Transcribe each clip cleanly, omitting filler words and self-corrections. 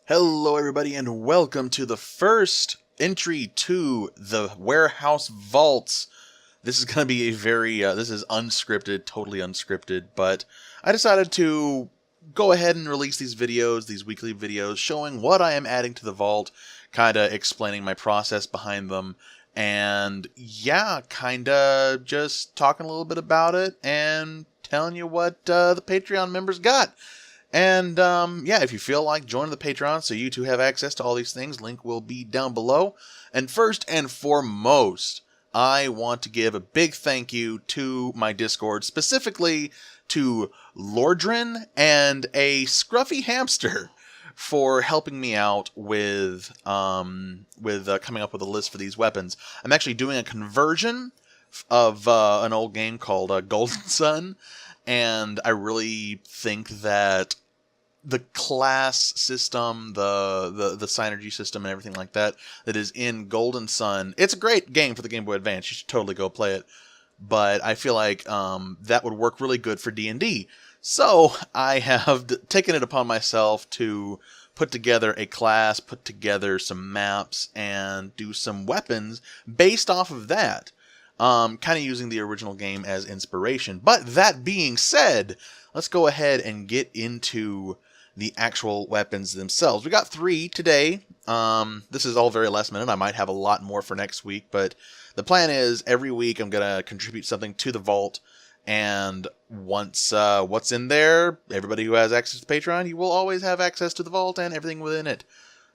Hello, everybody, and welcome to the first entry to the Warehouse Vaults. This is going to be a this is unscripted, totally unscripted, but I decided to go ahead and release these weekly videos, showing what I am adding to the vault, kind of explaining my process behind them, and yeah, kind of just talking a little bit about it and telling you what the Patreon members got. And yeah, if you feel like joining the Patreon so you too have access to all these things, link will be down below. And first and foremost, I want to give a big thank you to my Discord, specifically to Lordrin and a Scruffy Hamster for helping me out with coming up with a list for these weapons. I'm actually doing a conversion of an old game called Golden Sun, and I really think that the class system, the synergy system, and everything like that is in Golden Sun. It's a great game for the Game Boy Advance. You should totally go play it. But I feel like that would work really good for D&D. So I have taken it upon myself to put together a class, put together some maps, and do some weapons based off of that. Kind of using the original game as inspiration. But that being said, let's go ahead and get into the actual weapons themselves. We got 3 today. This is all very last minute. I might have a lot more for next week, but the plan is every week I'm going to contribute something to the vault, and once what's in there, everybody who has access to Patreon, you will always have access to the vault and everything within it.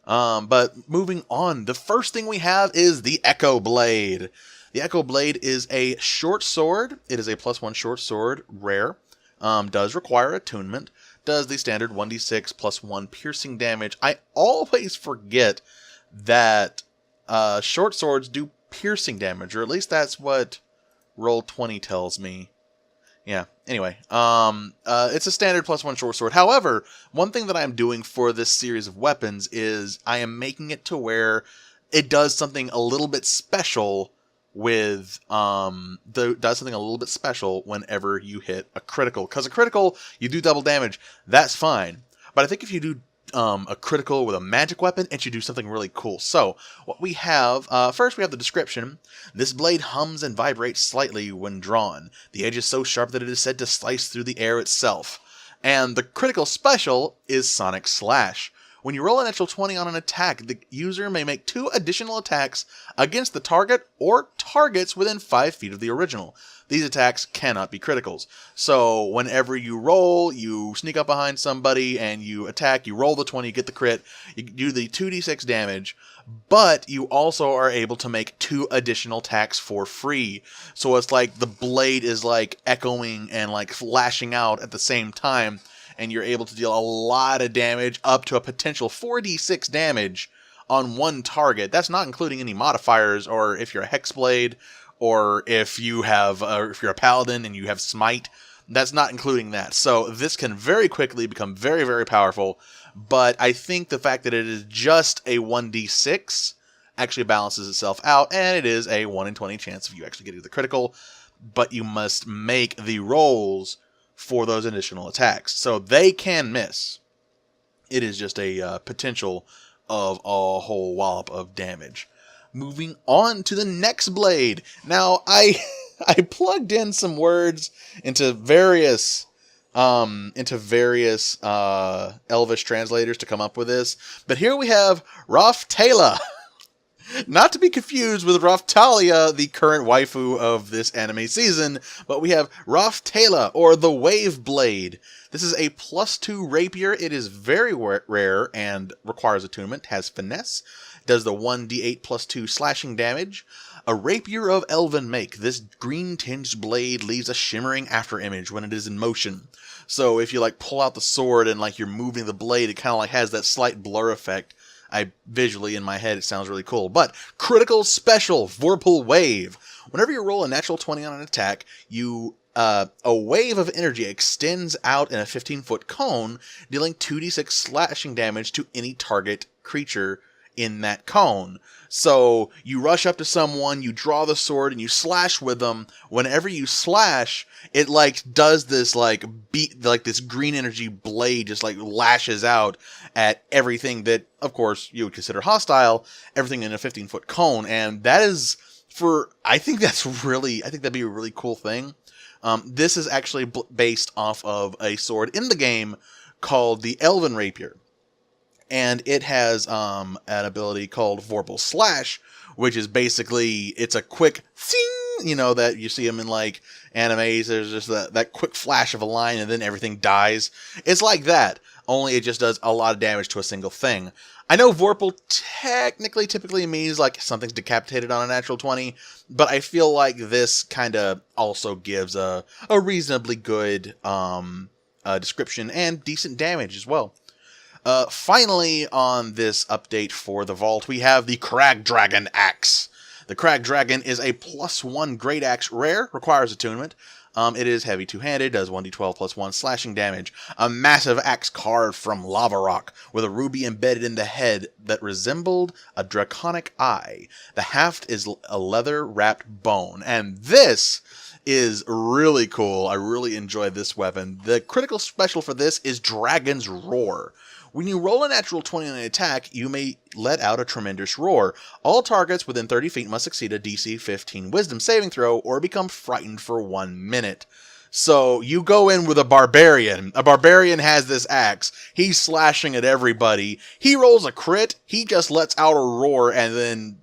But moving on, the first thing we have is the Echo Blade. The Echo Blade is a short sword. It is a +1 short sword, rare. Does require attunement. Does the standard 1d6 +1 piercing damage. I always forget that short swords do piercing damage, or at least that's what Roll20 tells me. Yeah, anyway, it's a standard +1 short sword. However, one thing that I'm doing for this series of weapons is I am making it to where it does something a little bit special with does something a little bit special whenever you hit a critical. Because a critical, you do double damage, that's fine. But I think if you do a critical with a magic weapon, it should do something really cool. So, what we have, first we have the description. This blade hums and vibrates slightly when drawn. The edge is so sharp that it is said to slice through the air itself. And the critical special is Sonic Slash. When you roll a natural 20 on an attack, the user may make 2 additional attacks against the target or targets within 5 feet of the original. These attacks cannot be criticals. So whenever you roll, you sneak up behind somebody and you attack, you roll the 20, you get the crit, you do the 2d6 damage, but you also are able to make 2 additional attacks for free. So it's like the blade is like echoing and like flashing out at the same time, and you're able to deal a lot of damage, up to a potential 4d6 damage on one target. That's not including any modifiers, or if you're a Hexblade, or if you have, if you're a Paladin and you have Smite, that's not including that. So this can very quickly become very, very powerful, but I think the fact that it is just a 1d6 actually balances itself out, and it is a 1 in 20 chance of you actually getting the critical, but you must make the rolls for those additional attacks. So they can miss. It is just a potential of a whole wallop of damage. Moving on to the next blade. Now, I plugged in some words into various Elvish translators to come up with this, but here we have Raftala. Not to be confused with Raftalia, the current waifu of this anime season, but we have Raftala, or the Wave Blade. This is a +2 rapier. It is very rare and requires attunement, has finesse, does the 1d8 +2 slashing damage. A rapier of elven make. This green-tinged blade leaves a shimmering afterimage when it is in motion. So if you like pull out the sword and like you're moving the blade, it kind of like has that slight blur effect. Visually in my head, it sounds really cool. But critical special, Vorpal Wave. Whenever you roll a natural 20 on an attack, a wave of energy extends out in a 15-foot cone, dealing 2d6 slashing damage to any target creature in that cone. So you rush up to someone, you draw the sword, and you slash with them. Whenever you slash, it like does this like beat, like this green energy blade just like lashes out at everything that, of course, you would consider hostile, everything in a 15-foot cone. And that is I think that'd be a really cool thing. This is actually based off of a sword in the game called the Elven Rapier. And it has an ability called Vorpal Slash, which is basically, it's a quick thing, you know, that you see them in like animes. There's just that quick flash of a line and then everything dies. It's like that, only it just does a lot of damage to a single thing. I know Vorpal typically means like something's decapitated on a natural 20, but I feel like this kind of also gives a reasonably good description and decent damage as well. Finally, on this update for the Vault, we have the Crag Dragon Axe. The Crag Dragon is a +1 Great Axe rare, requires attunement. It is heavy two-handed, does 1d12 plus 1 slashing damage. A massive axe carved from lava rock, with a ruby embedded in the head that resembled a draconic eye. The haft is a leather-wrapped bone, and this is really cool. I really enjoy this weapon. The critical special for this is Dragon's Roar. When you roll a natural 20 on an attack, you may let out a tremendous roar. All targets within 30 feet must succeed a DC 15 Wisdom saving throw or become frightened for 1 minute. So you go in with a barbarian. A barbarian has this axe. He's slashing at everybody. He rolls a crit. He just lets out a roar, and then,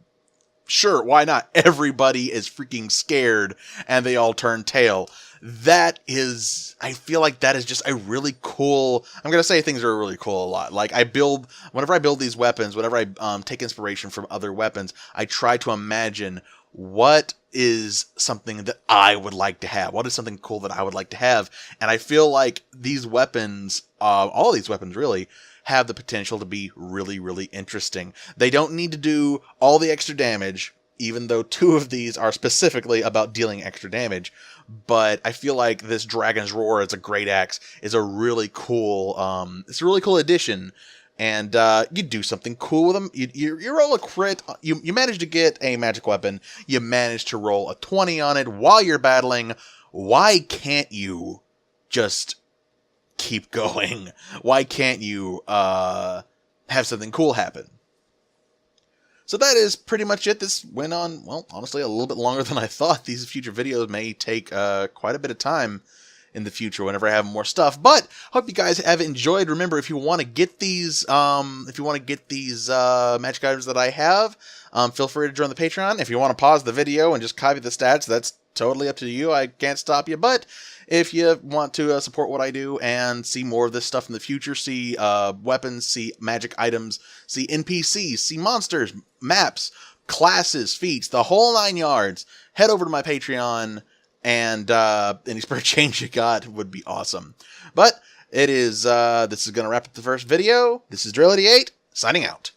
sure, why not? Everybody is freaking scared, and they all turn tail. I feel like that is just a really cool, I'm going to say things are really cool a lot. Like whenever I build these weapons, whenever I take inspiration from other weapons, I try to imagine what is something that I would like to have. What is something cool that I would like to have? And I feel like these weapons, all these weapons really, have the potential to be really, really interesting. They don't need to do all the extra damage, even though 2 of these are specifically about dealing extra damage. But I feel like this Dragon's Roar as a Great Axe is a really cool, it's a really cool addition. And you do something cool with them. You roll a crit. You manage to get a magic weapon. You manage to roll a 20 on it while you're battling. Why can't you just keep going? Why can't you have something cool happen? So that is pretty much it. This went on, well, honestly, a little bit longer than I thought. These future videos may take quite a bit of time in the future whenever I have more stuff. But hope you guys have enjoyed. Remember, if you want to get these, magic items that I have, feel free to join the Patreon. If you want to pause the video and just copy the stats, that's totally up to you. I can't stop you. But if you want to support what I do and see more of this stuff in the future, see weapons, see magic items, see NPCs, see monsters, maps, classes, feats, the whole 9 yards, head over to my Patreon, and any spare change you got would be awesome. But this is going to wrap up the first video. This is Drill88, signing out.